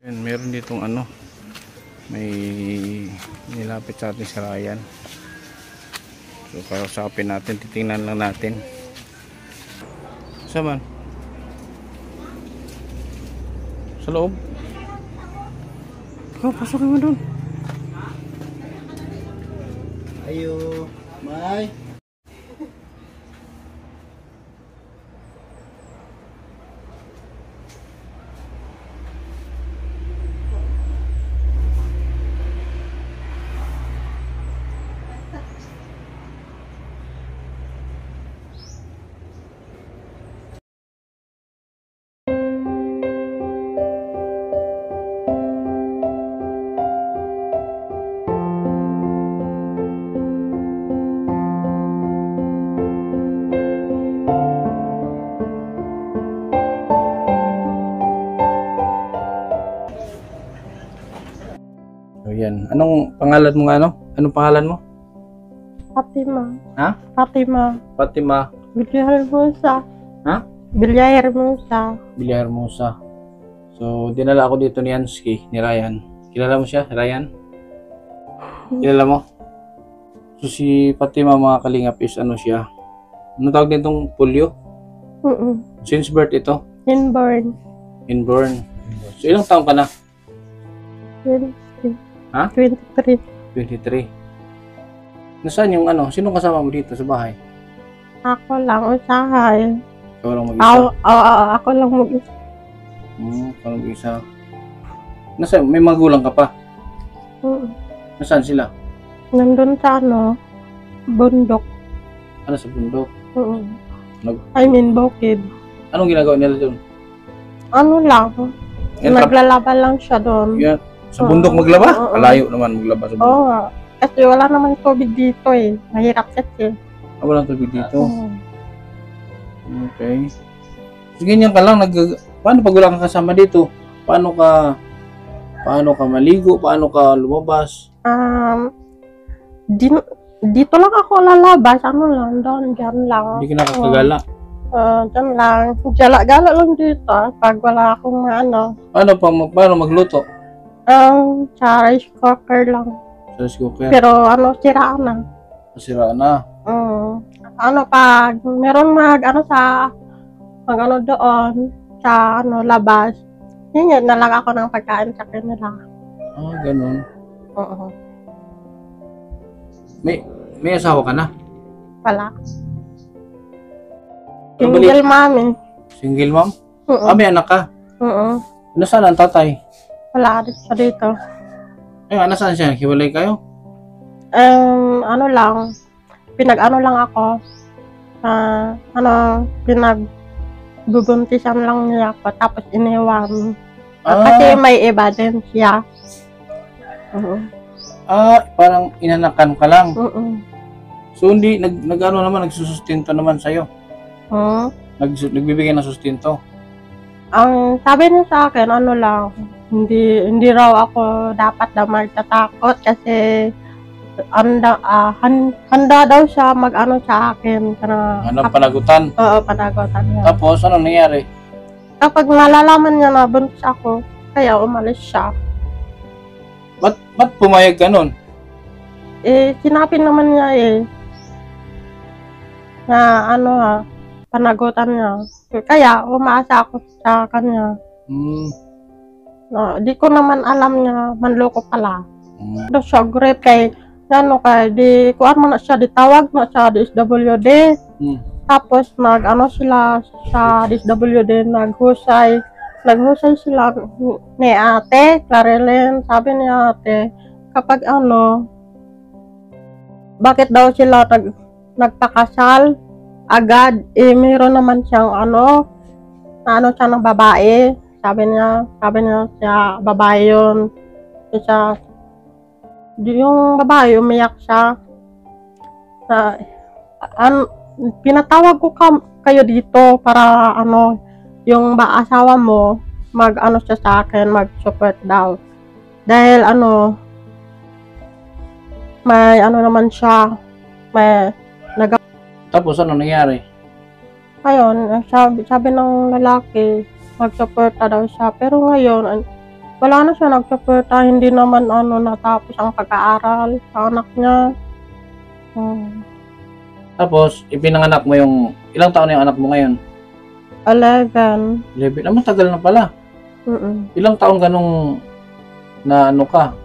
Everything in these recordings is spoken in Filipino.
And meron ditong ano, may nilapit sa atin si Ryan. So kausapin natin, titingnan lang natin. Saan man? Sa loob? Ikaw, pasukin mo dun. Ayo, May. So yan. Anong pangalan mo nga ano? Anong pangalan mo? Fatima. Ha? Fatima. Fatima. Villahermosa. Ha? Villahermosa. Villahermosa. So dinala ako dito ni Ansky, ni Ryan. Kilala mo siya, Ryan? Kilala mo? So si Fatima mga kalingap is ano siya? Ano tawag nitong polio? Since birth ito? Inborn. Inborn. So ilang taong ka na? 20. Ha? 23. 23. Nasaan yung ano? Sino kasama mo dito sa bahay? Ako lang, usahay. Ikaw lang mag-isa? Ako lang mag-isa. Ikaw lang mag-isa. Nasaan? May magulang ka pa? Nasaan sila? Nandun sa ano, bundok. Ano sa bundok? I mean, bukid. Anong ginagawa nila doon? Ano lang, naglalaba lang siya doon. Yan. Sa bundok maglaba? Kalayo naman maglaba sa bundok. Oo nga. Kasi wala naman tubig dito eh. Mahirap kasi. Walang tubig dito. Okay. So, ganyan ka lang. Paano pag wala kang kasama dito? Paano ka maligo? Paano ka lumabas? Dito lang ako lalabas. Ano lang, doon, dyan lang. Hindi ka nakakagala? Dyan lang. Gala-gala lang dito pag wala akong ano. Paano magluto? Sa rice cooker lang. Sa rice cooker? Pero ano, siraan na. Masira na? Ano pag meron mag ano doon sa ano labas. Yun na lang ako ng pagkain sa kanila. Ganun. Oo. May asawa ka na? Wala. Ano Single mami. Single mom? May anak ka? Oo. Nasaan ang tatay? Wala rin siya dito. Nasaan siya? Hiwalay kayo? Ano lang, pinag-ano lang ako. Pinagbubuntisan lang niya ako, tapos iniwan. Kasi may iba din siya. Parang inanakan ka lang. So hindi, nag-ano naman, nagsusustento naman sa'yo? Nagbibigay ng sustento? Ang sabi niya sa akin, ano lang, hindi raw ako dapat na magtatakot kasi handa daw siya mag-ano sa akin. Anong panagutan? Oo, panagutan niya. Tapos, anong nangyari? Kapag nalalaman niya na buntis ako, kaya umalis siya. Ba't pumayag ka nun? Sinabi naman niya na ano panagutan niya. Kaya umaasa ako sa kanya. Di ko naman alam niya, manloko pala. Daw siya grip kay di kuan man na siya, ditawag na siya DSWD. Tapos sila sa DSWD naghusay sila ni ate Clarilyn. Sabi ni ate, kapag bakit daw sila nagpakasal agad, mayroon naman siyang siya ng babae. Sabi niya siya babae yun. Yung babae, umiyak siya. Pinatawag ko kayo dito para yung asawa mo mag siya sa akin, mag-support daw. Dahil may naman siya, may Tapos ano nangyari? Ayun, sabi ng lalaki, mag-support daw siya. Pero ngayon, Wala na siya nagsuporta, hindi naman natapos ang pag-aaral sa anak niya. Tapos, ipinanganak mo yung, ilang taon na yung anak mo ngayon? 11. 11. Matagal na pala. Ilang taon ka nung na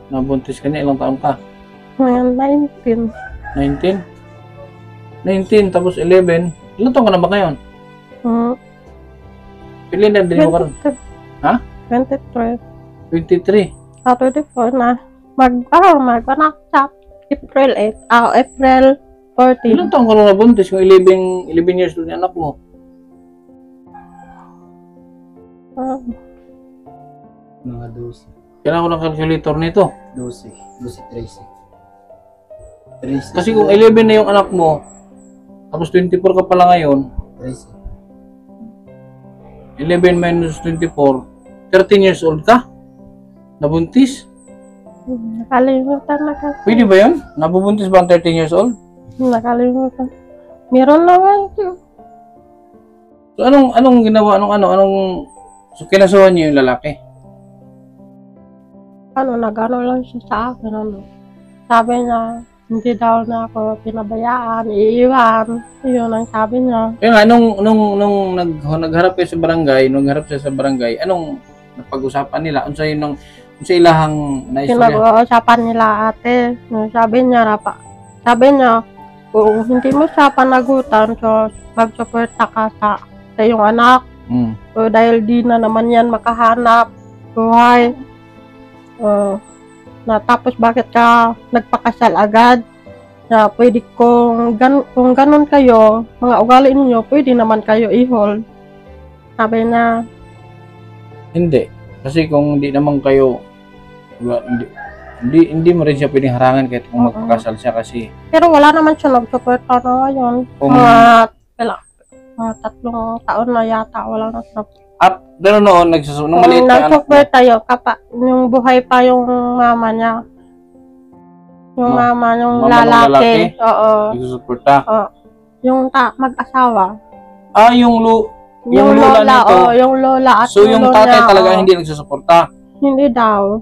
nabuntis ka niya, ilang taon ka? Ngayon, 19. 19? 19, tapos 11. Ilang taon ka na ba ngayon? Pili na din mo ka ron? Ha? 23. 23. 24 na. Mag-anak sa April 8. April 14. Ilang taon ka nung nabuntis kung 11 years old yung anak mo? Mga 12. Kailangan ko ng calculator nito. 12. 13. Kasi kung 11 na yung anak mo, tapos 24 ka pala ngayon, 11 minus 24, 13 years old ka? Nabuntis? Nakalimutan na kasi. Pwede ba yun? Nabubuntis ba ang 13 years old? Nakalimutan. Meron naman siya. So anong ginawa? So kinasuhan niyo yung lalaki? Nag-ano lang siya sa akin, Sabi niya, hindi daw na ako pinabayaan, iiwan. Yun ang sabi niya. Kaya nga, nung nagharap kayo sa barangay, anong napag-usapan nila? Unsa ilahang naistorya? Pinag-uusapan nila ate. Sabi niya, kung hindi mo siya panagutan, so magsuporta ka sa iyong anak. So, dahil di na naman yan makahanap buhay. Tapos bakit ka nagpakasal agad? Na pwede kung ganun kayo, mga ugali ninyo, pwede naman kayo i-hold. Sabi na, Hindi. Kasi kung hindi naman kayo, hindi mo rin siya pwedeng harangan kahit kung magpakasal siya kasi. pero wala naman siya nagsuporta na ngayon. Mga 3 taon na yata, wala na siya. At gano'n noon, nung maliit na anak mo, nagsuporta yun, yung buhay pa yung mama niya. Yung mama, yung mama ng lalaki? lalaki. Oo. nagsusuporta. Yung mag-asawa. Yung lola nito. Yung lola at So yung lolo tatay niya, talaga hindi nagsusuporta. Hindi daw.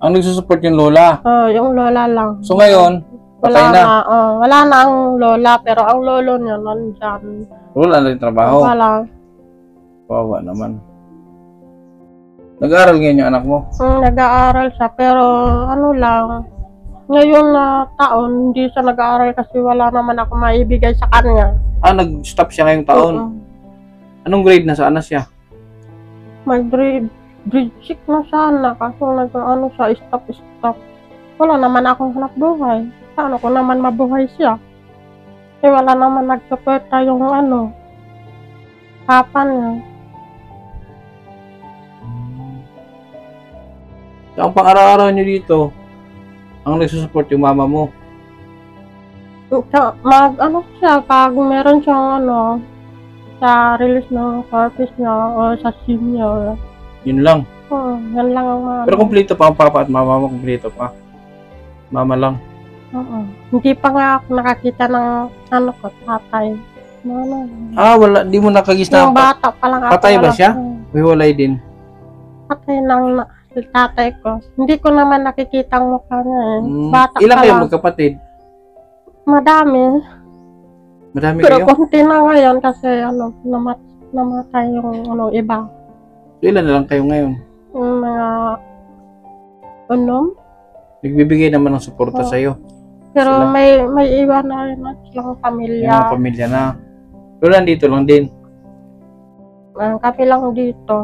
Ang nagsusuport yung lola. Yung lola lang. So ngayon, patay na. Wala na ang lola, pero ang lolo niya nandyan. Wala na rin trabaho. Wala. Wawa naman. Nag-aaral ngayon yung anak mo? Nag-aaral siya, pero ngayon na taon, hindi siya nag-aaral kasi wala naman ako maibigay sa kanya. Nag-stop siya ngayong taon. Anong grade na sana siya? Grade 6 na sana kasi siya, stop. Wala naman akong hanap buhay. Paano ko naman mabuhay siya? Wala naman nagsuporta yung papa niya. So, ang pang-araw-araw niyo dito, ang nagsusupport yung mama mo. Siya, pag meron siyang sa release ng service niya o sa SIM niya. Yun lang. Yan lang ang Pero kumpleto pa ang papa at mama mo, kumpleto pa. Mama lang. Hindi pa nga ako nakakita ng tatay. Wala. Di mo nakagis na. Yung bata pa lang ako. Patay ba siya? Hiwalay din. Patay lang si tatay ko. Hindi ko naman nakikita ang mukha niya Bata Ilan pa kayo lang. magkapatid? Madami. Madami Pero kayo? konti na ngayon kasi namatay yung iba. So, ilan na lang kayo ngayon? Yung mga Nagbibigay naman ng suporta sa'yo. Pero Sila? may iba na rin silang Yung pamilya. mga pamilya na. Pero nandito lang din. Kami lang dito.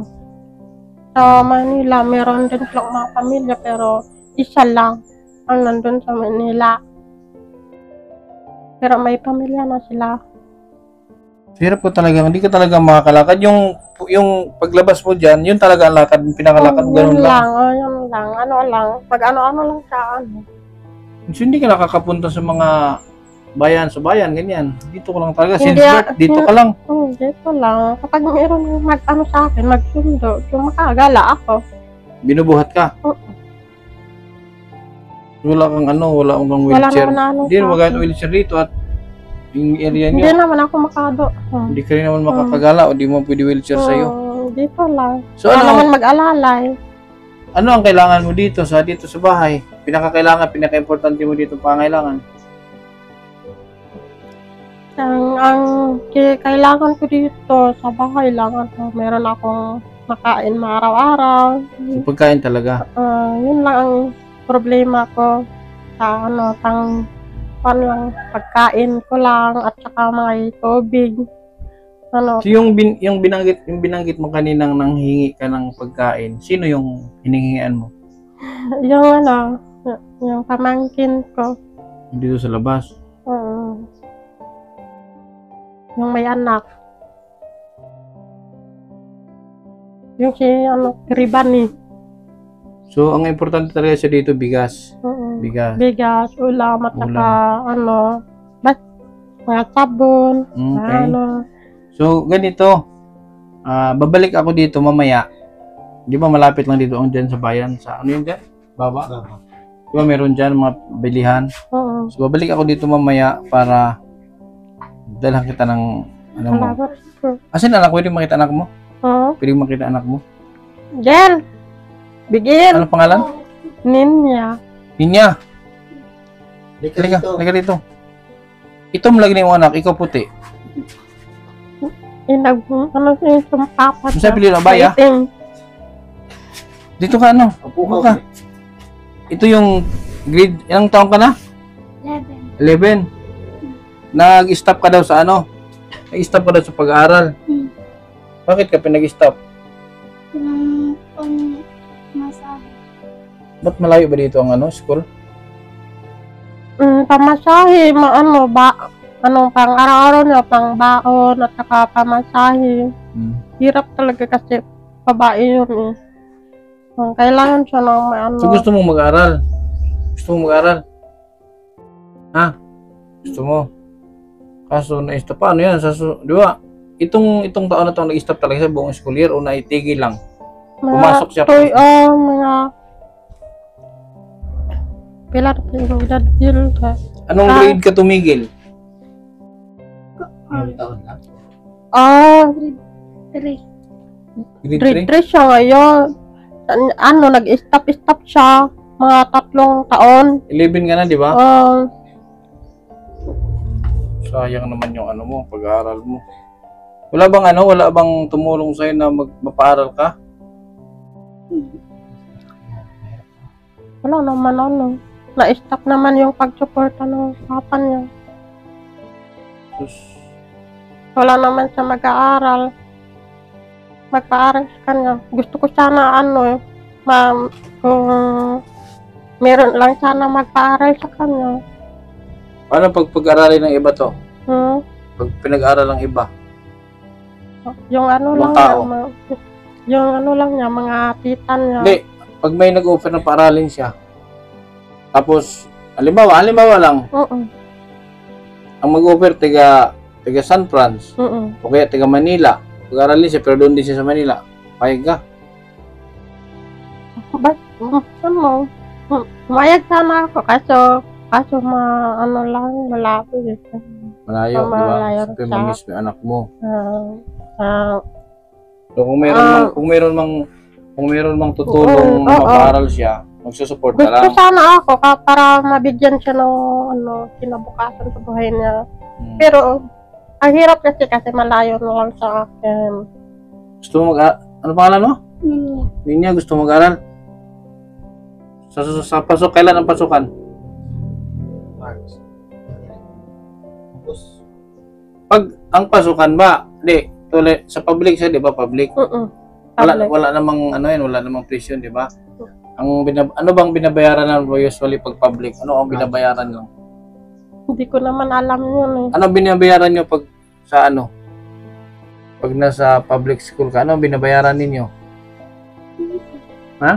Sa Manila, meron din silang mga pamilya pero isa lang ang nandun sa Manila. Pero may pamilya na sila. Hirap ko talaga. Hindi ka talaga makakalakad. Yung paglabas mo dyan, yun talaga ang lakad. Pinakalakad mo ganun lang. Yun lang. Pag ano lang sa So, hindi ka nakakapunta sa mga sa bayan, ganyan. Dito ko lang talaga. Hindi, Since birth, dito ka lang. Dito lang. Kapag meron sa akin, magsundo, makagala ako. Binubuhat ka. Wala kang wala kang wheelchair. Hindi naman magagawin wheelchair dito at yung area Hindi nyo. naman ako makado. Hindi ka rin naman makakagala o di mo pwede wheelchair sa'yo. Dito lang. So Wala naman mag-alalay. Ano ang kailangan mo dito sa bahay? Pinaka-kailangan, pinaka-importante mo dito pangailangan. Ang kailangan ko dito sa bahay lang, meron akong makain araw-araw. So, pagkain talaga. Yun lang ang problema ko sa lang, pagkain ko lang at saka may tubig. So, yung binanggit mo kaninang nanghingi ka ng pagkain, sino yung hinihingian mo? Yung pamangkin ko. Dito sa labas. Yung may anak. Yung si Ribani. So, ang importante talaga siya dito, bigas. Bigas, ulam, at saka mga sabon. Okay. So, ganito. Babalik ako dito mamaya. Di ba malapit lang dito ang dyan sa bayan? Sa ano yun dyan? Baba? Di ba meron dyan mga bilihan? So, babalik ako dito mamaya para dalhan kita ng ano mo. Asan anak? Pwede makita anak mo? Pwede makita anak mo? Jen! Bigil! Ano pangalan? Ninya. Ninya! Halika dito. Ito mo lagi na yung anak, ikaw puti. Sumpapat. Ano sa pili na baya? Dito ka ano? Upo ka. Ito yung grade, ilang taong ka na? 11. Nag-stop ka daw sa ano? Nag-stop ka daw sa pag-aaral. Bakit ka pinag-stop? Masahe. Ba't malayo ba dito ang ano, school? Pamasahe, pang araw-araw niya, pang baon at saka pamasahe. Hirap talaga kasi babae yun eh. Kailangan siya ng may So gusto mong mag-aral? Gusto mong mag-aral? Ha? Gusto mo? Kaso na-stop pa, ano yan? Di ba? Itong taon na ito nag-stop talaga sa buong school year o naitigil lang? Pumasok siya. Mga pilar yung dadil ka. Anong grade ka tumigil? Ilang taon na? Three. Grade 3? 3 siya ngayon. Nag-stop siya. Mga 3 taon. 11 ka na, di ba? Ah, Sayang naman yung ano mo, pag-aaral mo. Wala bang tumulong sa'yo na mapaaral ka? wala naman Na-stop naman yung pag-suporta ng papa niya. Sus. Wala naman siya mag-aaral. Magpaaral sa kanya. Gusto ko sana kung meron lang sana magpaaral sa kanya. Paano pag pag-aralin ng iba to? Pag pinag-aral ng iba? Yung Ibang tao? niya, mga tita niya. Hindi. Pag may nag-offer na paaralin siya, tapos, halimbawa lang, ang mag-offer tiga San Franz, o kaya tiga Manila, pag-aralin siya, pero doon din siya sa Manila, payag ka? Mayag sana ako, kaso malapit. Malayo, di ba? Malayo Siyempre, siya. mamiss mo yung anak mo. Ah, So, kung meron mang tutulong na mapaaral siya, magsusupport ka gusto lang. sana ako para mabigyan siya ng kinabukasan sa buhay niya. Pero, ang hirap kasi malayo na lang sa akin. Gusto mo ano pangalan mo? Ninya. Ninya, gusto mo mag-aral? Sa pasok, kailan ang pasukan? March. Tapos, Pag ang pasukan ba, sa public siya, di ba? Public. Wala namang wala namang presyon, di ba? Ano bang binabayaran mo usually pag public? Ano ang binabayaran nyo? Hindi ko naman alam yun eh. Ano binabayaran nyo pag sa pag nasa public school ka? Ano ang binabayaran ninyo? Ha?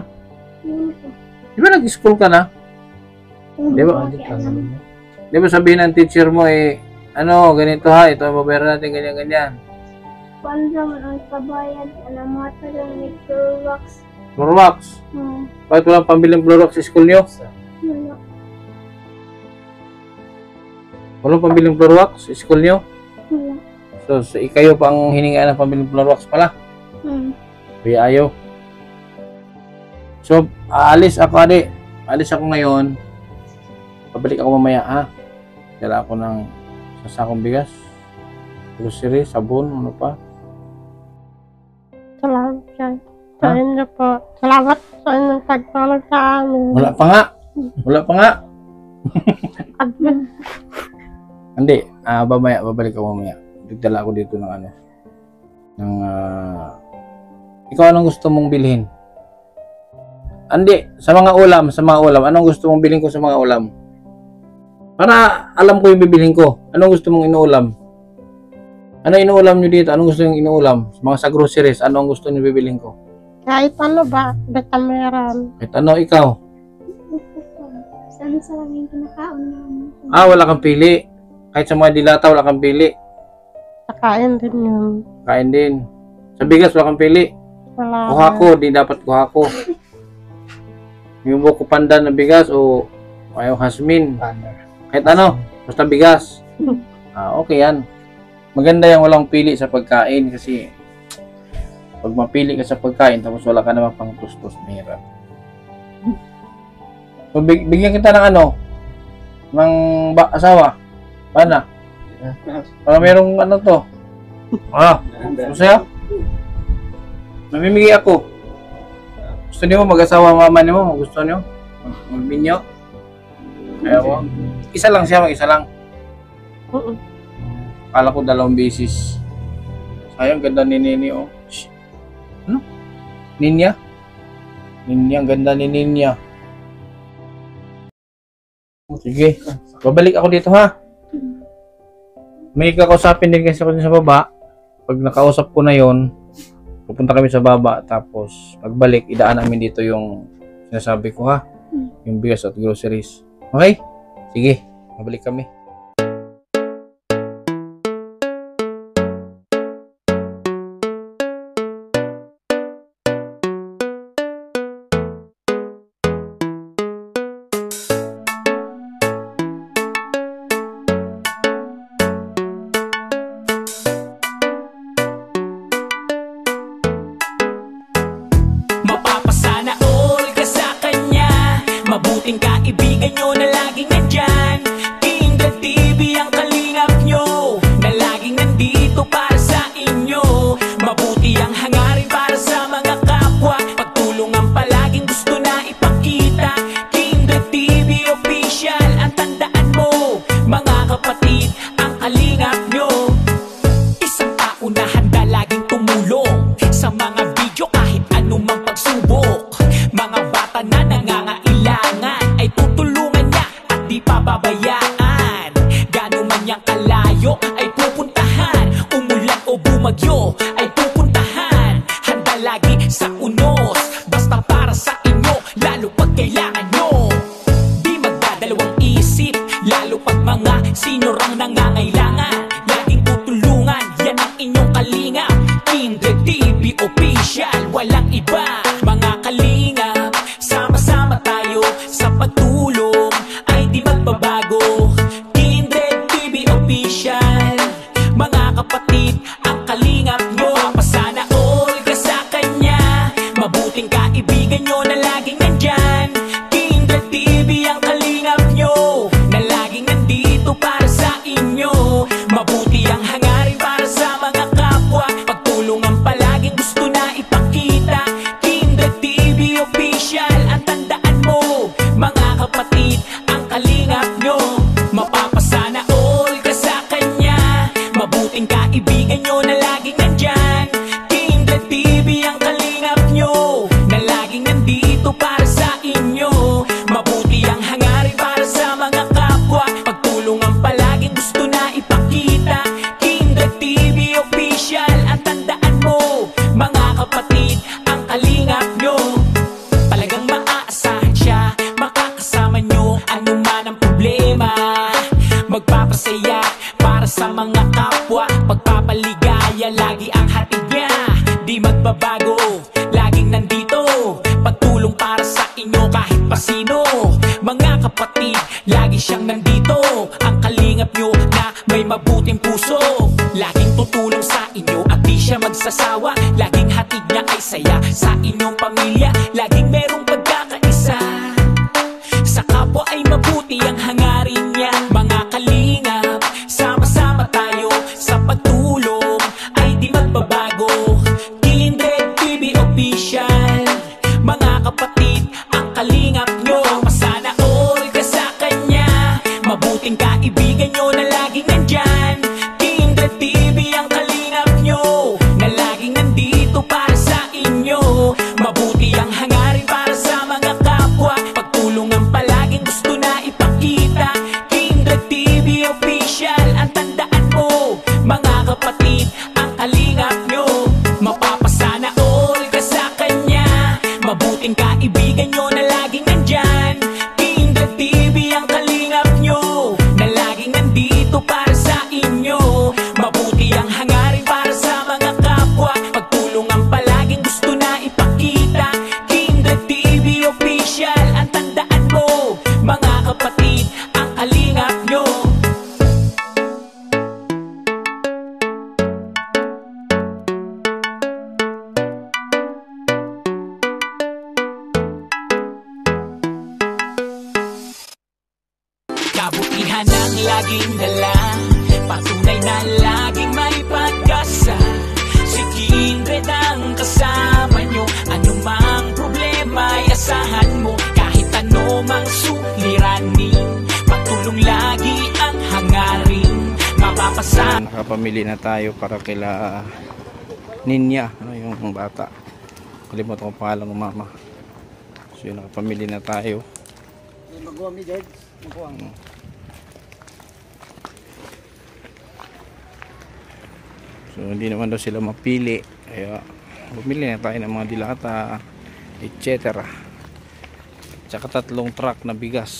Di ba nag-school ka na? Di ba? Di ba sabihin ng teacher mo ganito ha, ito ang babayaran natin, ganyan. Paano naman ang kabayan? Mga talang may Clorox. Clorox? Bakit walang pambiling Clorox sa school nyo? Wala. Walang pambiling Clorox sa school nyo? Wala. So kayo pa ang hiningaan ng pambiling Clorox pala? Kaya ayaw. So, aalis ako, ade. Aalis ako ngayon. Pabalik ako mamaya, ha? Dala ako ng sasakong bigas, grocery, sabon, ano pa. Salamat sa inyo po. Salamat sa inyong pagtulong sa amin. Wala pa nga. Wala pa nga. Hindi. Mamaya, babalik ako mamaya. Dala ako dito ng ano. Ikaw, anong gusto mong bilhin? Hindi. Sa mga ulam. Anong gusto mong bilhin ko sa mga ulam? Para alam ko yung bibilhin ko. Anong gusto mong inuulam? Ano inuulam nyo dito? Anong gusto yung inuulam? Mga sa groceries, ano ang gusto nyo bibilhin ko? Kahit ano ba, basta meron. Kahit ano, ikaw? Sana sa lang yung kinakaon namin. Wala kang pili. Kahit sa mga dilata, wala kang pili. Kakain din yun. Kain din. Sa bigas, wala kang pili. Wala. Kuha ko, di dapat kuha ko. Yung buko pandan na bigas o ayaw hasmin. Kahit ano, basta bigas. Okay yan. Maganda yung walang pili sa pagkain kasi pag mapili ka sa pagkain tapos wala ka naman pang tustos, mahirap. So, bigyan kita ng ano, ng asawa. Paano? Para merong ano to. Masaya? Mamimigay ako. Gusto niyo mag-asawa mama niyo? Gusto niyo? Magbinyo? Ayaw mo? Isa lang siya, mag-isa lang. Akala ko 2 beses. Sayang, ganda ni Nini, oh. Shh. Ano? Ninya? Ninya, ang ganda ni Ninya. Sige, babalik ako dito, ha? May kakausapin din kasi ako sa baba. Pag nakausap ko na yon, pupunta kami sa baba. Tapos, pagbalik, idaan namin dito yung sinasabi ko, ha? Yung bigas at groceries. Okay? Sige, babalik kami. Mapapasana all ka sa kanya. Mabuting kaibigan nyo na laging nandyan. Kindred TV ang kalingap nyo, na laging nandito para sa inyo. Mabuti ang hangarin para sa mga kapwa. Pagtulungan palaging gusto na ipakita. Kindred TV official, ang tandaan mo, mga kapatid, ang kalingap nyo. Isang tao na handa laging tumulong sa mga video kahit anumang pagsubok. Mga bata na nangangailangan ay tutulungan niya at di pababayaan. Gano'n man niyang kalayo ay pupuntahan. Umulan o bumagyo ay pupuntahan. Handa lagi sa unos, basta para sa inyo, lalo pag kailangan nyo. Di magdadalawang isip, lalo pag mga sinurang nangangailangan. Laging tutulungan, yan ang inyong kalingap. Kindred TV official, walang iba. Mga kalingap, sama-sama tayo sa pagtulong, ay di magbabago. Kindred TV official, mga kapatid, ang kalingap nyo. Mapasana all ka sa kanya. Mabuting kaibigan nyo na laging nandyan. Kindred TV ang kalingap nyo, na laging nandito para sa inyo. Mabuti ang hangarin para sa mga kapwa. Pagtulungan palaging gusto na ipakita. Kindred TV official, ang tandaan mo, mga kapatid, ang kalingap nyo. Mapapasana all ka sa kanya. Mabuting kaibigan nyo na laging nandyan. Kindred TV ang kalingap nyo, na laging nandito para sa inyo. Mabuti ang hangarin para sa mga kapwa. Pagtulungan palaging gusto na ipakita. Kindred TV official, ang tandaan mo, mga kapatid, ang kalingap nyo. Talagang maaasahan siya, makakasama nyo anuman ang problema. Magpapasaya para sa mga kapwa. Pagpapaligaya, lagi ang hatid niya. Di magbabago, laging nandito. Pagtulong para sa inyo kahit pa sino. Mga kapatid, lagi siyang nandito. Ang kalingap nyo na may mabuting puso. Laging tutulong sa inyo at di siya magsasawa. Laging hatid niya ay saya sa inyong pamilya. Laging merong inyo na laging nandyan. King the TV ang kalingap nyo, na laging nandito para sa inyo. Mabuti ang hangarin para sa mga kapwa, pagtulong ang palaging gusto na ipakita. King the TV official, ang tandaan mo, mga kapatid, ang kalingap nyo. Kabutihan ang laging dala, patunay na laging may pag-asa. Si Kindred ang kasama nyo, anumang problema ay asahan mo. Kahit ano mang suliranin, pagtulong lagi ang hangarin. Mapapasa. Nakapamili na tayo para kila Ninya, ano yung bata. Kalimutan ko pangalan ng mama. So yun, nakapamili na tayo. So hindi naman daw sila mapili, kaya bumili na tayo ng mga dilata, etc. Tsaka 3 truck na bigas.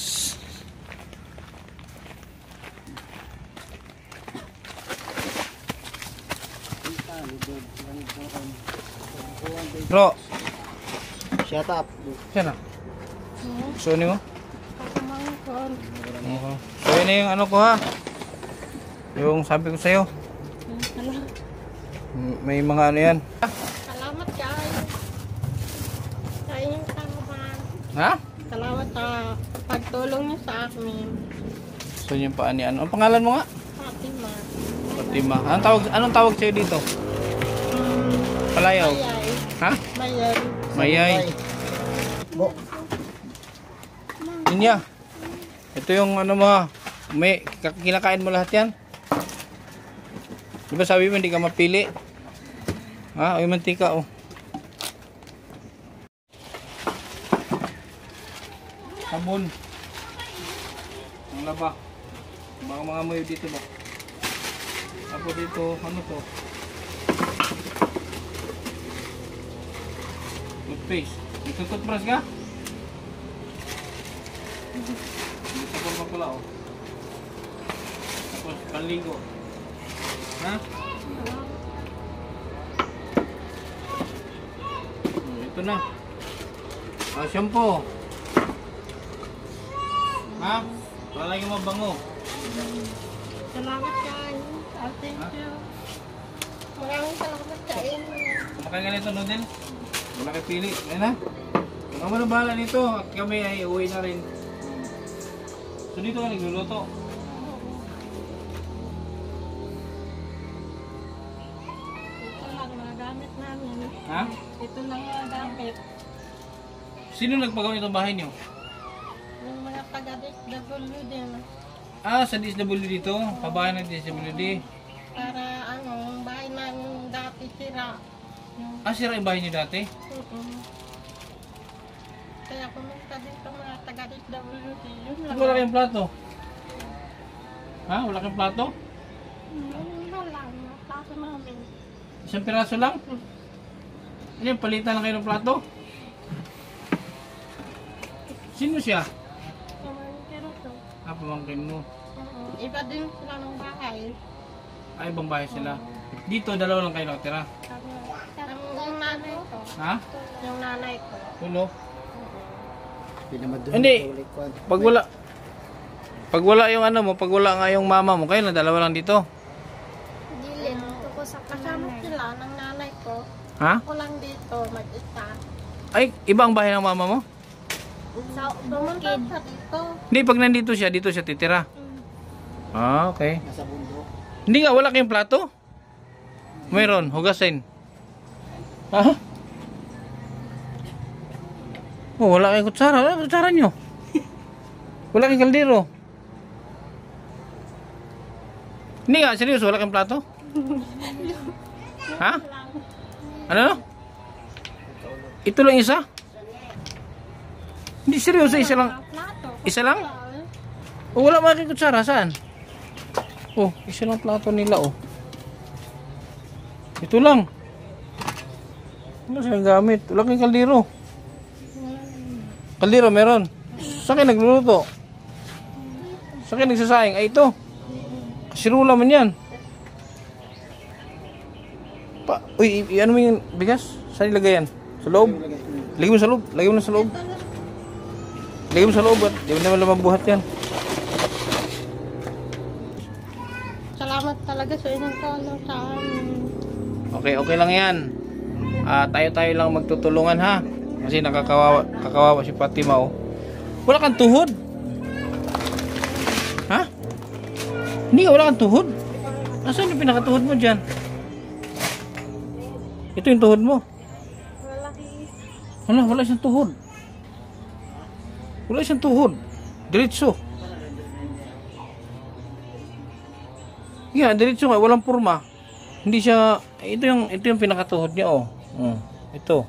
Bro, Shut up. siya na. So mo? Pagkamangkon. Okay. So yun na yung ano ko ha. Yung sabi ko sa'yo. May mga ano yan. Salamat guys. Sa inyong katawan. Ha? Salamat sa pagtulong niyo sa amin. So yun pa ani ano. Ang pangalan mo nga? Fatima. Fatima. Anong tawag sa'yo dito? Palayaw. Mayay. Ha? Mayay. Mayay. Bo. Ninya. Ito yung ano mo ha. May kinakain mo lahat yan? Diba sabi mo hindi ka mapili? Ha? O yung mantika oh. Sabon. Ang laba. Baka mga amoy dito ba? Tapos dito, ano to? Toothpaste. Ito toothbrush ka? Dito pa pala oh. Tapos panligo. Ha? Ito na. Ah, shampoo. Ha? Para lang yung mabango. Salamat guys. Thank you. Maraming salamat sa inyo. Kumakain ka nito, noodle? Wala kayo pili. Ayan na. Kung ano bahala nito, at kami ay uwi na rin. So dito ka nagluluto. Ito lang mga gamit namin. Ha? Ito lang mga gamit. Sino nagpagawa itong bahay niyo? Yung mga taga-DSWD na. Ah, sa DSWD dito. Pabahay ng DSWD. Para ano, yung bahay namin dati sira. Yung, Ah, sira yung bahay niyo dati? Kaya pumunta dito mga taga-DSWD. Yun lang. Wala kayong plato? Ha? Wala kayong plato? Yun lang. Mga plato namin. Isang piraso lang? Ano yung palitan lang kayo ng plato? Sino siya? Pamangkin ko. Ah, pamangkin mo. Iba din sila ng bahay. Ay, ibang bahay sila. Dito, dalawa lang kayo nakatira. Yung nanay ko. Ha? Yung nanay ko. Tulo? Pinamadun. Hindi. Pag wala yung ano mo, pag wala nga yung mama mo, kayo na dalawa lang dito. Dilin ko sa Kasama kananay. sila ng nanay ko. Ha? Ako lang dito, mag-isa. Ay, iba ang bahay ng mama mo? Sa Pumunta bukid. sa dito. Hindi, pag nandito siya titira. Ah, okay. Nasa bundok. Hindi nga, wala kayong plato? Mayroon, hugasin. Ha? Oh, wala kayong kutsara. Wala kutsara nyo. Wala kayong kaldero. Hindi nga, seryoso, wala kayong plato? Ha? Ano? Ito lang isa? Hindi seryoso, isa lang. Plato. Isa lang? Oh, wala mga kayong kutsara, saan? Oh, isa lang plato nila, oh. Ito lang. Wala silang gamit. Wala kayong kaldero. Kaldero meron. Sa akin nagluluto. Sa akin nagsasayang. Ay ito. Kasirula man yan. Uy, ano mo yung bigas? Saan ilagay yan? Sa loob? Lagay mo sa loob. Lagay mo na sa loob. Lagay mo sa loob at di mo naman lamang buhat yan. Salamat talaga sa inyong tulong sa amin. Okay lang yan. Tayo lang magtutulungan ha. Kasi nakakawawa si Fatima oh. Wala kang tuhod. Ha? Hindi ka, wala kang tuhod. Nasaan yung pinakatuhod mo dyan? Ito yung tuhod mo. Wala siyang tuhod. Wala siyang tuhod. Diretso. Yeah, diretso nga, walang purma. Hindi siya, ito yung pinakatuhod niya oh. Ito.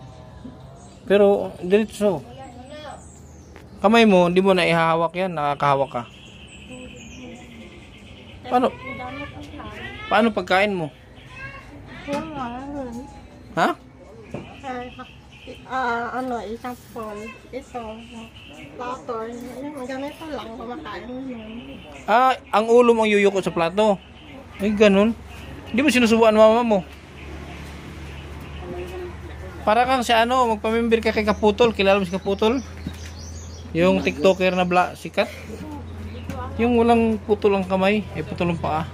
Pero diretso. Kamay mo, hindi mo na ihahawak yan, nakakahawak ka. Paano pagkain mo? Ha? Isang phone. Ito, plato. Yung ganito lang, kumakain mo. Ang ulo mo ang yuyuko sa plato. Ay, ganun. Hindi mo sinusubuan mama mo. Para kang si magpamember ka kay Kaputol. Kilala mo si Kaputol? Yung TikToker na sikat. Yung walang putol ang kamay, ay putol ang paa.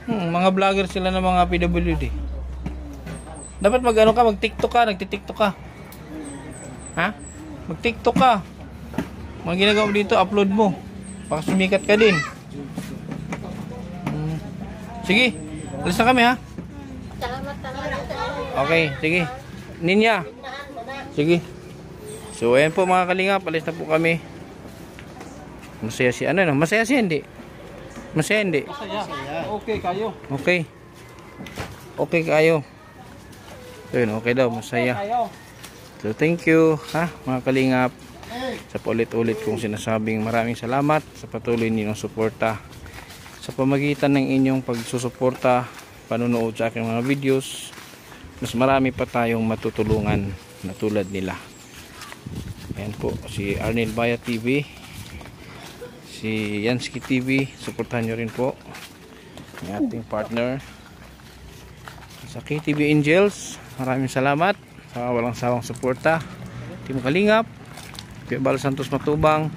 Mga vlogger sila ng mga PWD. Dapat mag-TikTok ka, nagti-TikTok ka. Ha? Mag-TikTok ka. Mga ginagawa mo dito, upload mo. Baka sumikat ka din. Sige, alis na kami ha. Salamat talaga sa inyo. Okay, sige. Ninya. Sige. So, ayan po mga kalingap, alis na po kami. Masaya si masaya si hindi. Masaya hindi. Okay kayo. Okay. Okay kayo. Yun, okay daw, masaya. So, thank you, ha, mga kalingap. Sa paulit-ulit kong sinasabing maraming salamat sa patuloy ninyong suporta. Sa pamagitan ng inyong pagsusuporta, panonood sa aking mga videos, mas marami pa tayong matutulungan na tulad nila. Ayan po, si Arnel Baya TV, si Yansky TV, suportahan nyo rin po ang ating partner sa KTV Angels. Maraming salamat sa walang sawang suporta. Team Kalingap, Pia Bal Santos Matubang,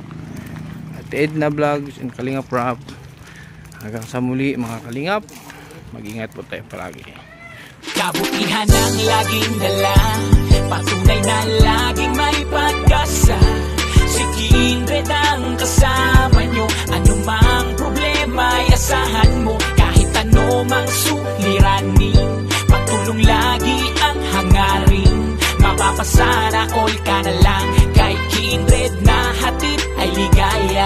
at Edna Vlogs and Kalingap Rap. Hanggang sa muli mga Kalingap, mag-ingat po tayo palagi. Kabutihan ang laging dala, patunay na laging may pag-asa. Si Kindred ang kasama nyo, anumang problema ay asahan mo. Kahit ano mang suliranin, patulong lagi ang hangarin. Mapapasana all ka na lang, kay Kindred na hatid ay ligaya.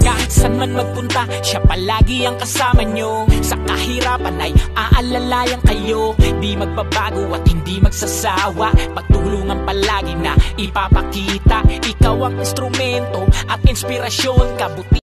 Kahit saan man magpunta, siya palagi ang kasama nyo. Sa kahirapan ay aalalayan kayo. Di magbabago at hindi magsasawa, pagtulungan palagi na ipapakita. Ikaw ang instrumento at inspirasyon, kabuti